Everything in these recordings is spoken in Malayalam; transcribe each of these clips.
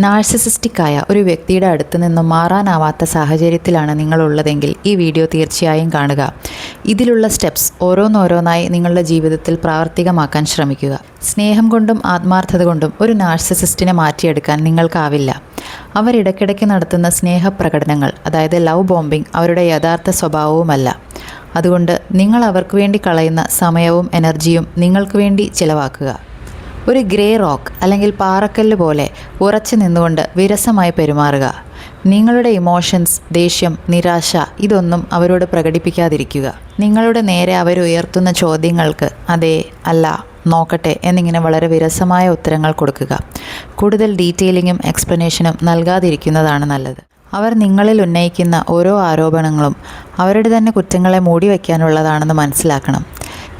നാർസിസിസ്റ്റിക്കായ ഒരു വ്യക്തിയുടെ അടുത്ത് നിന്നും മാറാനാവാത്ത സാഹചര്യത്തിലാണ് നിങ്ങളുള്ളതെങ്കിൽ ഈ വീഡിയോ തീർച്ചയായും കാണുക. ഇതിലുള്ള സ്റ്റെപ്സ് ഓരോന്നോരോന്നായി നിങ്ങളുടെ ജീവിതത്തിൽ പ്രാവർത്തികമാക്കാൻ ശ്രമിക്കുക. സ്നേഹം കൊണ്ടും ആത്മാർത്ഥത കൊണ്ടും ഒരു നാർസിസിസ്റ്റിനെ മാറ്റിയെടുക്കാൻ നിങ്ങൾക്കാവില്ല. അവരിടയ്ക്കിടയ്ക്ക് നടത്തുന്ന സ്നേഹപ്രകടനങ്ങൾ, അതായത് ലവ് ബോംബിംഗ്, അവരുടെ യഥാർത്ഥ സ്വഭാവവുമല്ല. അതുകൊണ്ട് നിങ്ങൾ അവർക്ക് വേണ്ടി കളയുന്ന സമയവും എനർജിയും നിങ്ങൾക്ക് വേണ്ടി ചിലവാക്കുക. ഒരു ഗ്രേ റോക്ക് അല്ലെങ്കിൽ പാറക്കല്ല് പോലെ ഉറച്ചു നിന്നുകൊണ്ട് വിരസമായി പെരുമാറുക. നിങ്ങളുടെ ഇമോഷൻസ്, ദേഷ്യം, നിരാശ ഇതൊന്നും അവരോട് പ്രകടിപ്പിക്കാതിരിക്കുക. നിങ്ങളുടെ നേരെ അവരുയർത്തുന്ന ചോദ്യങ്ങൾക്ക് അതെ, അല്ല, നോക്കട്ടെ എന്നിങ്ങനെ വളരെ വിരസമായ ഉത്തരങ്ങൾ കൊടുക്കുക. കൂടുതൽ ഡീറ്റെയിലിങ്ങും എക്സ്പ്ലനേഷനും നൽകാതിരിക്കുന്നതാണ് നല്ലത്. അവർ നിങ്ങളിൽ ഉന്നയിക്കുന്ന ഓരോ ആരോപണങ്ങളും അവരുടെ തന്നെ കുറ്റങ്ങളെ മൂടി വയ്ക്കാനുള്ളതാണെന്ന് മനസ്സിലാക്കണം.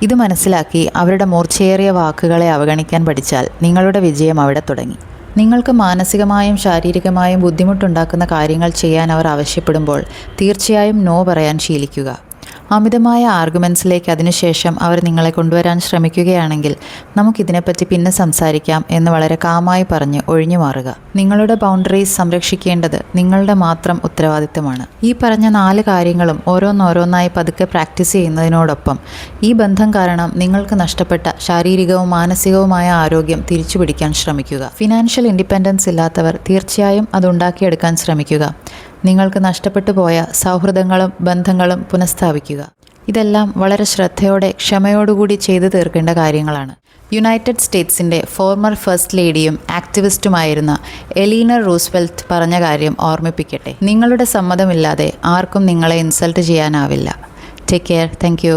ഇത് മനസ്സിലാക്കി അവരുടെ മൂർച്ചയേറിയ വാക്കുകളെ അവഗണിക്കാൻ പഠിച്ചാൽ നിങ്ങളുടെ വിജയം അവിടെ തുടങ്ങി. നിങ്ങൾക്ക് മാനസികമായും ശാരീരികമായും ബുദ്ധിമുട്ടുണ്ടാക്കുന്ന കാര്യങ്ങൾ ചെയ്യാൻ അവർ ആവശ്യപ്പെടുമ്പോൾ തീർച്ചയായും നോ പറയാൻ ശീലിക്കുക. അമിതമായ ആർഗ്യുമെൻറ്റ്സിലേക്ക് അതിനുശേഷം അവർ നിങ്ങളെ കൊണ്ടുവരാൻ ശ്രമിക്കുകയാണെങ്കിൽ നമുക്കിതിനെപ്പറ്റി പിന്നെ സംസാരിക്കാം എന്ന് വളരെ കാമായി പറഞ്ഞ് ഒഴിഞ്ഞു മാറുക. നിങ്ങളുടെ ബൗണ്ടറീസ് സംരക്ഷിക്കേണ്ടത് നിങ്ങളുടെ മാത്രം ഉത്തരവാദിത്തമാണ്. ഈ പറഞ്ഞ 4 കാര്യങ്ങളും ഓരോന്നോരോന്നായി പതുക്കെ പ്രാക്ടീസ് ചെയ്യുന്നതിനോടൊപ്പം ഈ ബന്ധം കാരണം നിങ്ങൾക്ക് നഷ്ടപ്പെട്ട ശാരീരികവും മാനസികവുമായ ആരോഗ്യം തിരിച്ചുപിടിക്കാൻ ശ്രമിക്കുക. ഫിനാൻഷ്യൽ ഇൻഡിപെൻഡൻസ് ഇല്ലാത്തവർ തീർച്ചയായും അതുണ്ടാക്കിയെടുക്കാൻ ശ്രമിക്കുക. നിങ്ങൾക്ക് നഷ്ടപ്പെട്ടു പോയ സൗഹൃദങ്ങളും ബന്ധങ്ങളും പുനഃസ്ഥാപിക്കുക. ഇതെല്ലാം വളരെ ശ്രദ്ധയോടെ ക്ഷമയോടുകൂടി ചെയ്തു തീർക്കേണ്ട കാര്യങ്ങളാണ്. യുണൈറ്റഡ് സ്റ്റേറ്റ്സിൻ്റെ ഫോർമർ ഫസ്റ്റ് ലേഡിയും ആക്ടിവിസ്റ്റുമായിരുന്ന എലീനർ റൂസ്വെൽറ്റ് പറഞ്ഞ കാര്യം ഓർമ്മിപ്പിക്കട്ടെ. നിങ്ങളുടെ സമ്മതമില്ലാതെ ആർക്കും നിങ്ങളെ ഇൻസൾട്ട് ചെയ്യാനാവില്ല. Take care. Thank U.